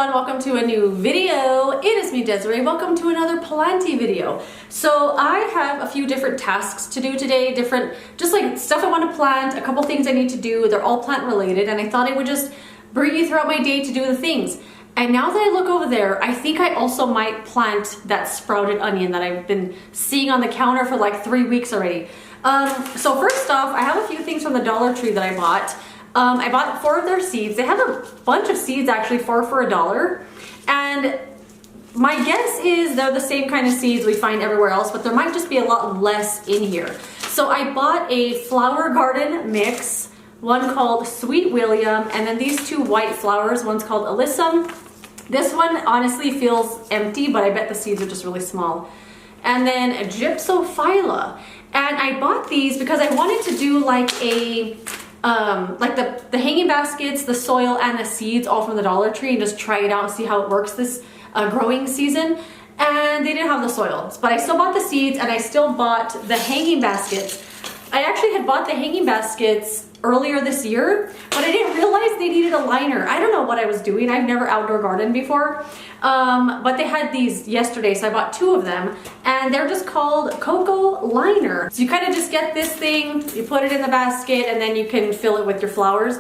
everyone, welcome to a new video. It is me, Desiree. Welcome to another Planty video. So I have a few different tasks to do today, just like stuff I want to plant, a couple things I need to do. They're all plant related, and I thought I would just bring you throughout my day to do the things. And now that I look over there, I think I also might plant that sprouted onion that I've been seeing on the counter for like 3 weeks already. So first off, I have a few things from the Dollar Tree that I bought. I bought 4 of their seeds. They have a bunch of seeds actually, 4 for $1. And my guess is they're the same kind of seeds we find everywhere else, but there might just be a lot less in here. So I bought a flower garden mix, one called Sweet William, and then these 2 white flowers, one's called Alyssum. This one honestly feels empty, but I bet the seeds are just really small. And then a Gypsophylla. And I bought these because I wanted to do like a like the hanging baskets, the soil, and the seeds all from the Dollar Tree and just try it out and see how it works this growing season. And they didn't have the soil, but I still bought the seeds and I still bought the hanging baskets. I actually had bought the hanging baskets earlier this year, but I didn't realize they needed a liner. I don't know what I was doing. I've never outdoor gardened before, but they had these yesterday, so I bought 2 of them, and they're just called Cocoa Liner. So you kind of just get this thing, you put it in the basket, and then you can fill it with your flowers.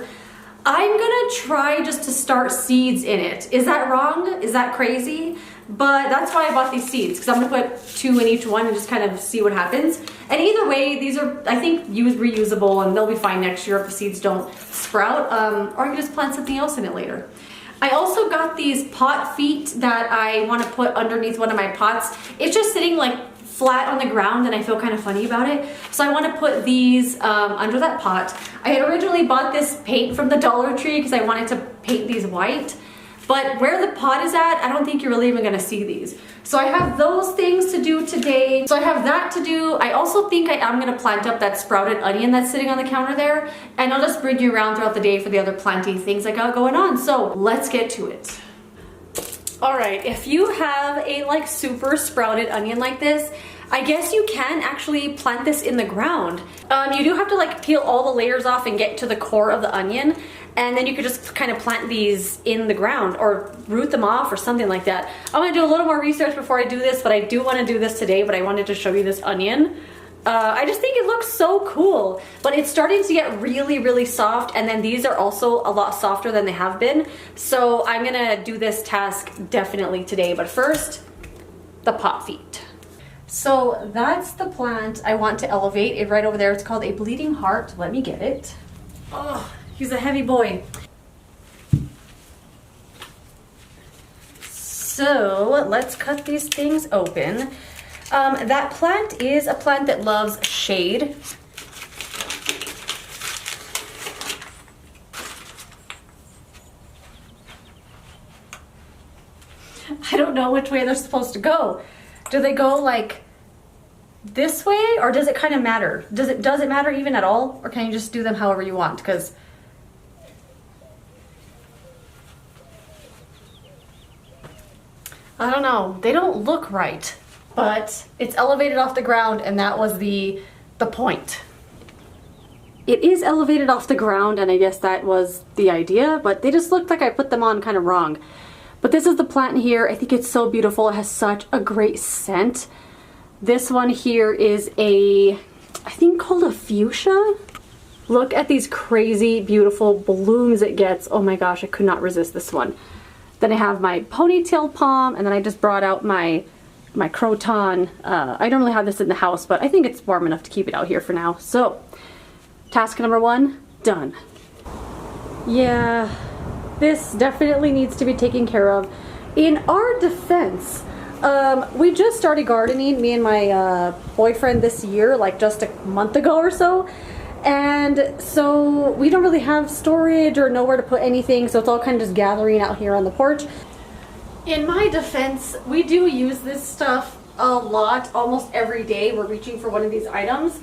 I'm gonna try just to start seeds in it. Is that wrong? Is that crazy? But that's why I bought these seeds, because I'm gonna put 2 in each one and just kind of see what happens. And either way, these are, I think, reusable, and they'll be fine next year if the seeds don't sprout, or I can just plant something else in it later. I also got these pot feet that I want to put underneath one of my pots. It's just sitting like flat on the ground and I feel kind of funny about it. So I want to put these under that pot. I had originally bought this paint from the Dollar Tree because I wanted to paint these white. But where the pot is at, I don't think you're really even gonna see these. So I have those things to do today. So I have that to do. I also think I am gonna plant up that sprouted onion that's sitting on the counter there, and I'll just bring you around throughout the day for the other planting things I got going on. So let's get to it. All right, if you have a like super sprouted onion like this, I guess you can actually plant this in the ground. You do have to like peel all the layers off and get to the core of the onion, and then you could just kind of plant these in the ground or root them off or something like that. I'm gonna do a little more research before I do this, but I do want to do this today, but I wanted to show you this onion. I just think it looks so cool, but it's starting to get really, really soft, and then these are also a lot softer than they have been. So I'm gonna do this task definitely today, but first, the pot feet. So that's the plant I want to elevate. It right over there. It's called a bleeding heart. Let me get it. Oh, he's a heavy boy. So let's cut these things open. That plant is a plant that loves shade. I don't know which way they're supposed to go. Do they go like this way, or does it kind of matter? Does it matter even at all, or can you just do them however you want? Because I don't know, they don't look right, but it's elevated off the ground, and that was the point. It is elevated off the ground, and I guess that was the idea, but they just looked like I put them on kind of wrong. But this is the plant here. I think it's so beautiful. It has such a great scent. This one here is I think called a fuchsia. Look at these crazy, beautiful blooms it gets. Oh my gosh, I could not resist this one. Then I have my ponytail palm, and then I just brought out my croton. I don't really have this in the house, but I think it's warm enough to keep it out here for now. So, task number 1, done. Yeah. This definitely needs to be taken care of. In our defense, we just started gardening, me and my boyfriend, this year, like just a month ago or so. And so we don't really have storage or nowhere to put anything, so it's all kind of just gathering out here on the porch. In my defense, we do use this stuff a lot, almost every day. We're reaching for one of these items.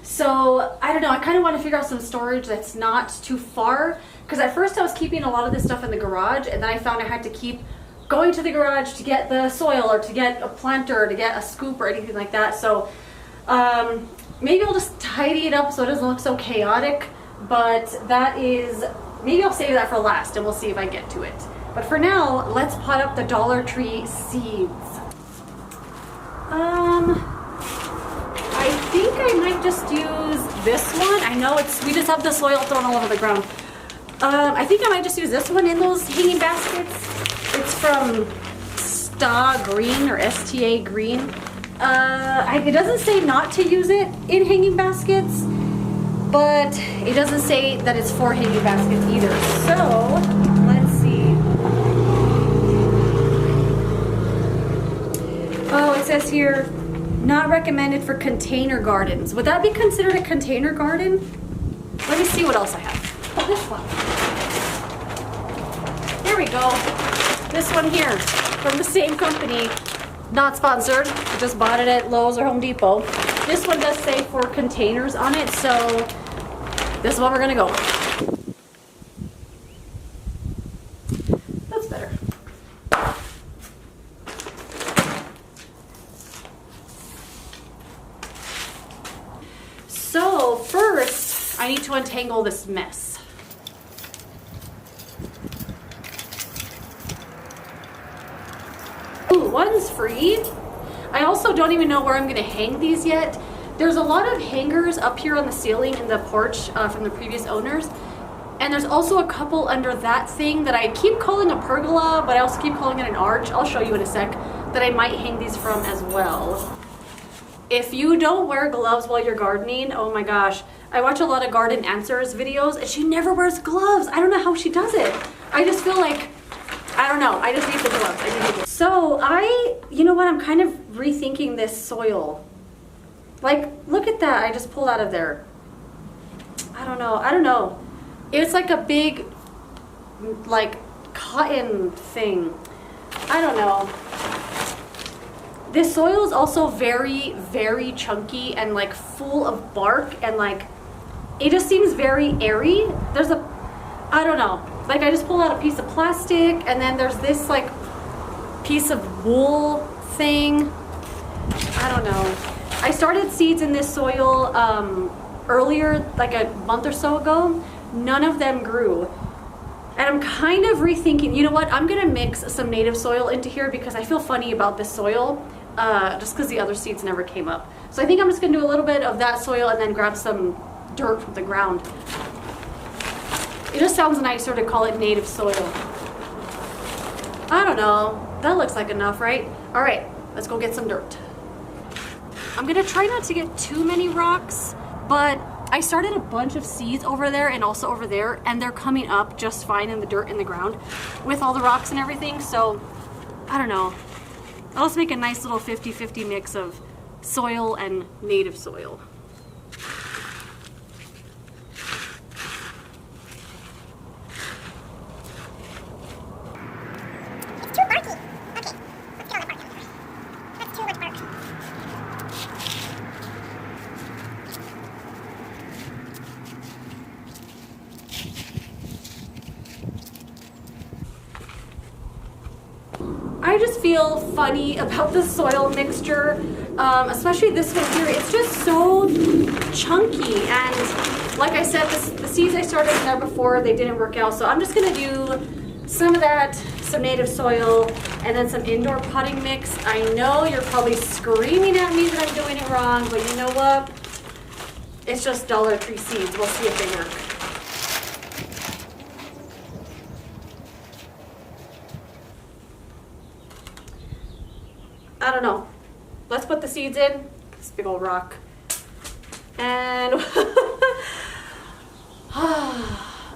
So I don't know, I kind of want to figure out some storage that's not too far. Because at first I was keeping a lot of this stuff in the garage, and then I found I had to keep going to the garage to get the soil or to get a planter or to get a scoop or anything like that. So maybe I'll just tidy it up so it doesn't look so chaotic, but that is, maybe I'll save that for last and we'll see if I get to it. But for now, let's pot up the Dollar Tree seeds. I think I might just use this one. I know we just have the soil thrown all over the ground. I think I might just use this one in those hanging baskets. It's from Sta Green or STA Green. It doesn't say not to use it in hanging baskets, but it doesn't say that it's for hanging baskets either. So let's see. Oh, it says here, not recommended for container gardens. Would that be considered a container garden? Let me see what else I have. Oh, this one. There we go. This one here from the same company. Not sponsored. I just bought it at Lowe's or Home Depot. This one does say for containers on it, so this is what we're gonna go with. That's better. So first, I need to untangle this mess. Ooh, one's free. I also don't even know where I'm gonna hang these yet. There's a lot of hangers up here on the ceiling in the porch from the previous owners. And there's also a couple under that thing that I keep calling a pergola, but I also keep calling it an arch. I'll show you in a sec, that I might hang these from as well. If you don't wear gloves while you're gardening, oh my gosh. I watch a lot of Garden Answers videos and she never wears gloves. I don't know how she does it. I just feel like, I don't know, I just need the gloves. I need the gloves. So you know what, I'm kind of rethinking this soil. Like, look at that, I just pulled out of there. I don't know. It's like a big, like, cotton thing. I don't know. This soil is also very, very chunky and like full of bark and like, it just seems very airy. I don't know. Like I just pulled out a piece of plastic and then there's this like piece of wool thing. I don't know. I started seeds in this soil earlier, like a month or so ago. None of them grew. And I'm kind of rethinking, you know what? I'm gonna mix some native soil into here because I feel funny about this soil, just because the other seeds never came up. So I think I'm just gonna do a little bit of that soil and then grab some dirt from the ground. It just sounds nicer to call it native soil. I don't know. That looks like enough, right? All right, let's go get some dirt. I'm gonna try not to get too many rocks, but I started a bunch of seeds over there and also over there, and they're coming up just fine in the dirt in the ground with all the rocks and everything, so I don't know. I'll just make a nice little 50-50 mix of soil and native soil. It's too barky. Okay, let's get all the bark out first. That's too much bark. I just feel funny about the soil mixture, especially this one here. It's just so chunky, and like I said, the seeds I started in there before, they didn't work out, so I'm just gonna do some of that, some native soil, and then some indoor potting mix. I know you're probably screaming at me that I'm doing it wrong, but you know what? It's just Dollar Tree seeds. We'll see if they work. I don't know. Let's put the seeds in. This big old rock. And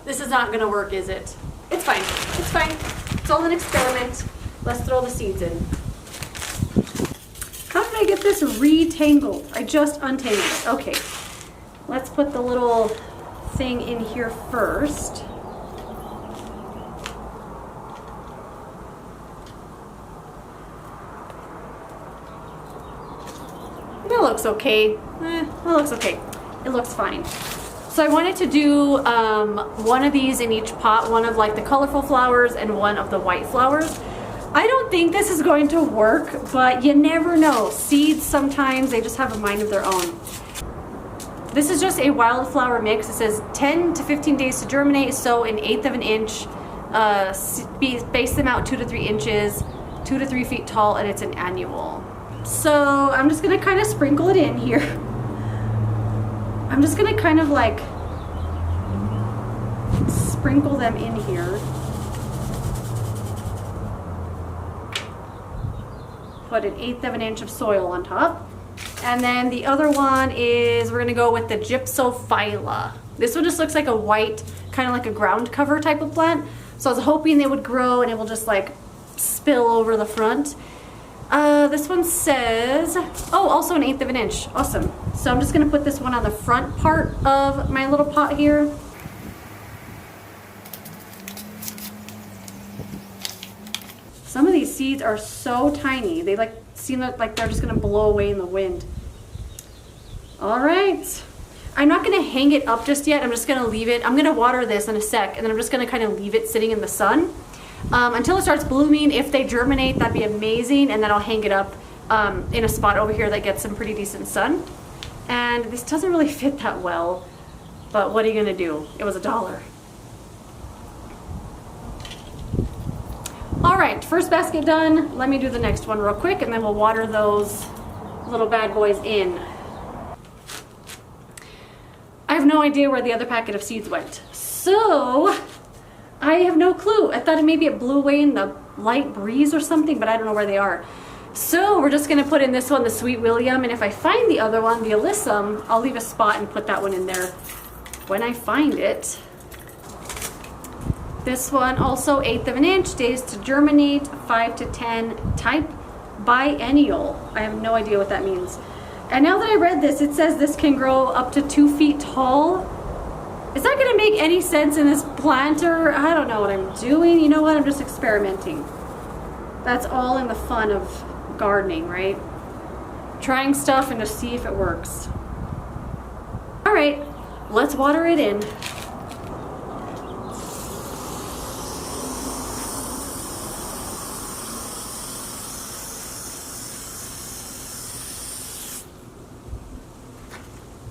this is not gonna work, is it? It's fine. It's fine. It's all an experiment. Let's throw the seeds in. How did I get this retangled? I just untangled it. Okay. Let's put the little thing in here first. That looks okay. That looks okay. It looks fine. So I wanted to do one of these in each pot, one of like the colorful flowers and one of the white flowers. I don't think this is going to work, but you never know. Seeds sometimes, they just have a mind of their own. This is just a wildflower mix. It says 10 to 15 days to germinate, sow an 1/8 of an inch space them out 2 to 3 inches, 2 to 3 feet tall, and it's an annual. So I'm just gonna kind of sprinkle it in here. I'm just gonna kind of like sprinkle them in here. Put an 1/8 of an inch of soil on top. And then the other one is, we're gonna go with the gypsophylla. This one just looks like a white, kind of like a ground cover type of plant. So I was hoping they would grow and it will just like spill over the front. This one says, oh, also an 1/8 of an inch. Awesome. So I'm just gonna put this one on the front part of my little pot here. Some of these seeds are so tiny. They like seem like they're just gonna blow away in the wind. All right. I'm not gonna hang it up just yet. I'm just gonna leave it. I'm gonna water this in a sec, and then I'm just gonna kind of leave it sitting in the sun until it starts blooming. If they germinate, that'd be amazing, and then I'll hang it up in a spot over here that gets some pretty decent sun. And this doesn't really fit that well, but what are you gonna do? It was $1. All right, first basket done. Let me do the next one real quick, and then we'll water those little bad boys in. I have no idea where the other packet of seeds went. So, I have no clue. I thought maybe it blew away in the light breeze or something, but I don't know where they are. So, we're just gonna put in this one, the Sweet William, and if I find the other one, the Alyssum, I'll leave a spot and put that one in there when I find it. This one also 1/8 of an inch, days to germinate, 5 to 10, type biennial. I have no idea what that means. And now that I read this, it says this can grow up to 2 feet tall. Is that gonna make any sense in this planter? I don't know what I'm doing. You know what, I'm just experimenting. That's all in the fun of gardening, right? Trying stuff and just see if it works. All right, let's water it in.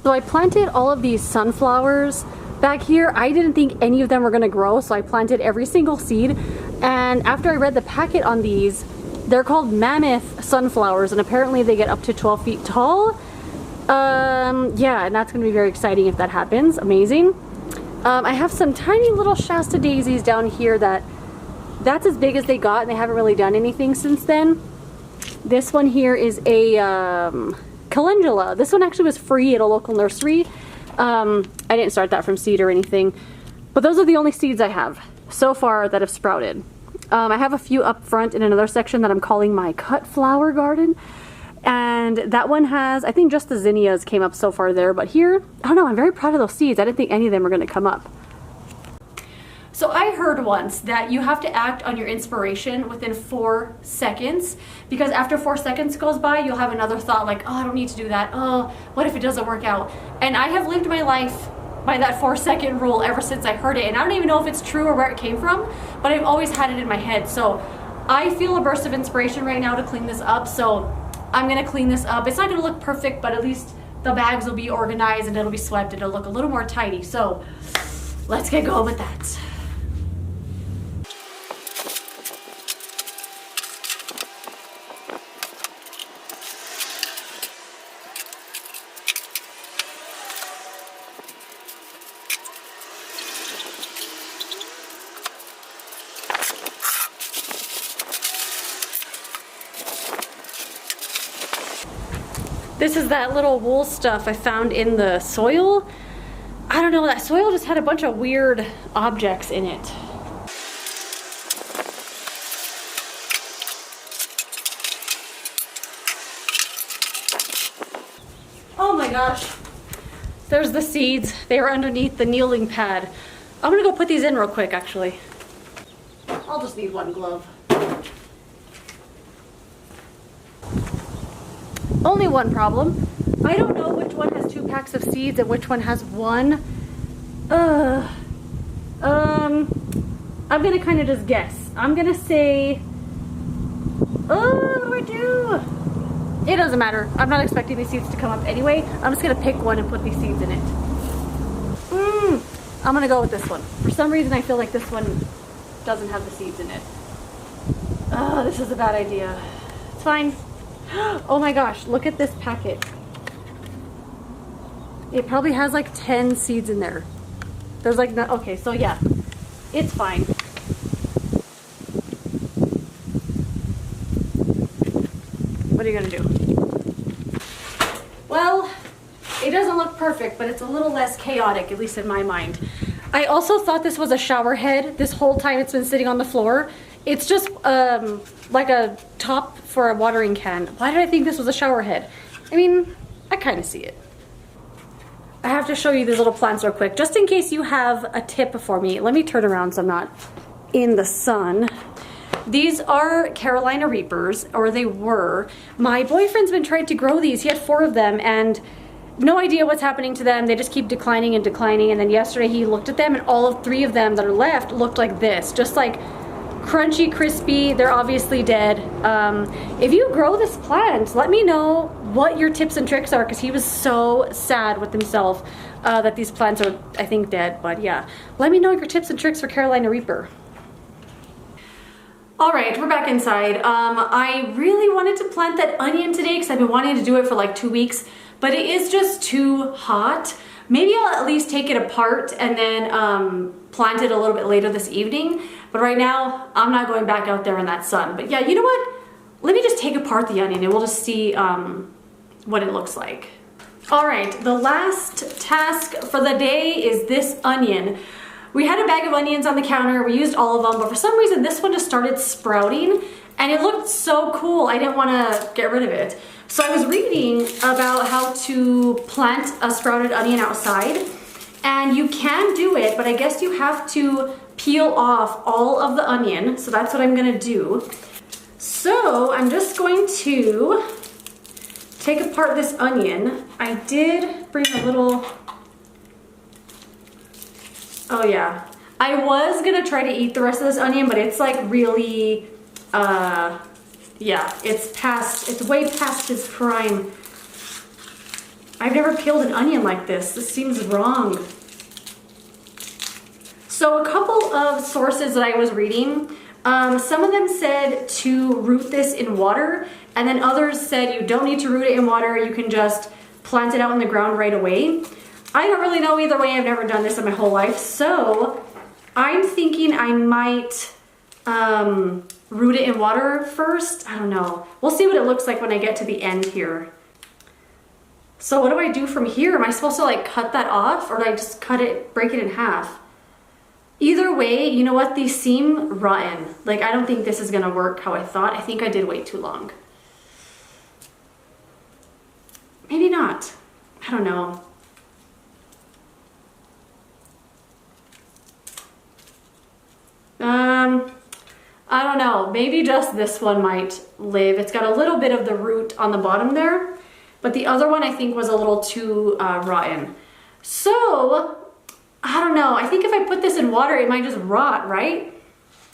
So I planted all of these sunflowers back here. I didn't think any of them were gonna grow, so I planted every single seed. And after I read the packet on these, they're called mammoth sunflowers, and apparently they get up to 12 feet tall. Yeah, and that's gonna be very exciting if that happens. Amazing. I have some tiny little Shasta daisies down here that's as big as they got, and they haven't really done anything since then. This one here is a calendula. This one actually was free at a local nursery. I didn't start that from seed or anything, but those are the only seeds I have so far that have sprouted. I have a few up front in another section that I'm calling my cut flower garden, and that one has, I think just the zinnias came up so far there, but here, I don't know, I'm very proud of those seeds. I didn't think any of them were going to come up. So I heard once that you have to act on your inspiration within 4 seconds, because after 4 seconds goes by, you'll have another thought like, oh, I don't need to do that. Oh, what if it doesn't work out? And I have lived my life by that 4-second rule ever since I heard it. And I don't even know if it's true or where it came from, but I've always had it in my head. So I feel a burst of inspiration right now to clean this up. So I'm gonna clean this up. It's not gonna look perfect, but at least the bags will be organized and it'll be swept and it'll look a little more tidy. So let's get going with that. This is that little wool stuff I found in the soil. I don't know, that soil just had a bunch of weird objects in it. Oh my gosh. There's the seeds. They were underneath the kneeling pad. I'm gonna go put these in real quick, actually. I'll just need one glove. Only one problem. I don't know which one has 2 packs of seeds and which one has 1. I'm gonna kind of just guess. I'm gonna say, what do I do? It doesn't matter. I'm not expecting these seeds to come up anyway. I'm just gonna pick one and put these seeds in it. I'm gonna go with this one. For some reason I feel like this one doesn't have the seeds in it. Oh, this is a bad idea. It's fine. Oh my gosh, look at this packet. It probably has like 10 seeds in there. There's like, no, okay, so yeah, it's fine. What are you gonna do? Well, it doesn't look perfect, but it's a little less chaotic, at least in my mind. I also thought this was a shower head this whole time it's been sitting on the floor. It's just like a top for a watering can. Why did I think this was a shower head? I mean, I kind of see it. I have to show you these little plants real quick, just in case you have a tip for me. Let me turn around so I'm not in the sun. These are Carolina Reapers, or they were. My boyfriend's been trying to grow these. He had 4 of them, and no idea what's happening to them. They just keep declining and declining. And then yesterday he looked at them, and all of 3 of them that are left looked like this, just like crunchy, crispy. They're obviously dead. If you grow this plant, let me know what your tips and tricks are, because he was so sad with himself that these plants are, I think, dead. But yeah, let me know your tips and tricks for Carolina Reaper. All right, we're back inside. I really wanted to plant that onion today because I've been wanting to do it for like 2 weeks, but it is just too hot. Maybe I'll at least take it apart and then plant it a little bit later this evening. But right now, I'm not going back out there in that sun. But yeah, you know what? Let me just take apart the onion and we'll just see what it looks like. All right, the last task for the day is this onion. We had a bag of onions on the counter. We used all of them, but for some reason this one just started sprouting and it looked so cool. I didn't want to get rid of it. So I was reading about how to plant a sprouted onion outside, and you can do it, but I guess you have to peel off all of the onion. So that's what I'm gonna do. So I'm just going to take apart this onion. I did bring a little, oh yeah. I was gonna try to eat the rest of this onion, but it's like really, yeah, it's way past its prime. I've never peeled an onion like this. This seems wrong. So a couple of sources that I was reading, some of them said to root this in water, and then others said you don't need to root it in water, you can just plant it out in the ground right away. I don't really know either way. I've never done this in my whole life, so I'm thinking I might root it in water first. I don't know. We'll see what it looks like when I get to the end here. So what do I do from here? Am I supposed to like cut that off, or do I just cut it, break it in half? Either way, you know what? These seem rotten. Like, I don't think this is gonna work how I thought. I think I did wait too long. Maybe not. I don't know. I don't know, maybe just this one might live. It's got a little bit of the root on the bottom there, but the other one I think was a little too rotten. So, I don't know, I think if I put this in water, it might just rot, right?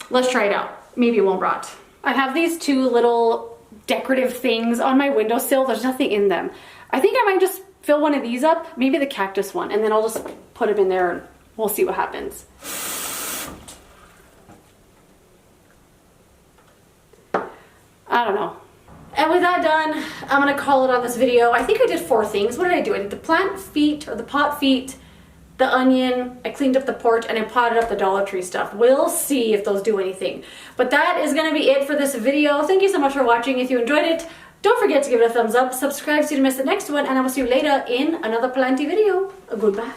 Let's try it out. Maybe it won't rot. I have these 2 little decorative things on my windowsill. There's nothing in them. I think I might just fill one of these up, maybe the cactus one, and then I'll just put them in there and we'll see what happens. I don't know. And with that done, I'm gonna call it on this video. I think I did 4 things. What did I do? I did the plant feet, or the pot feet, the onion, I cleaned up the porch, and I potted up the Dollar Tree stuff. We'll see if those do anything. But that is gonna be it for this video. Thank you so much for watching. If you enjoyed it, don't forget to give it a thumbs up, subscribe so you don't miss the next one, and I will see you later in another Planty video. Goodbye.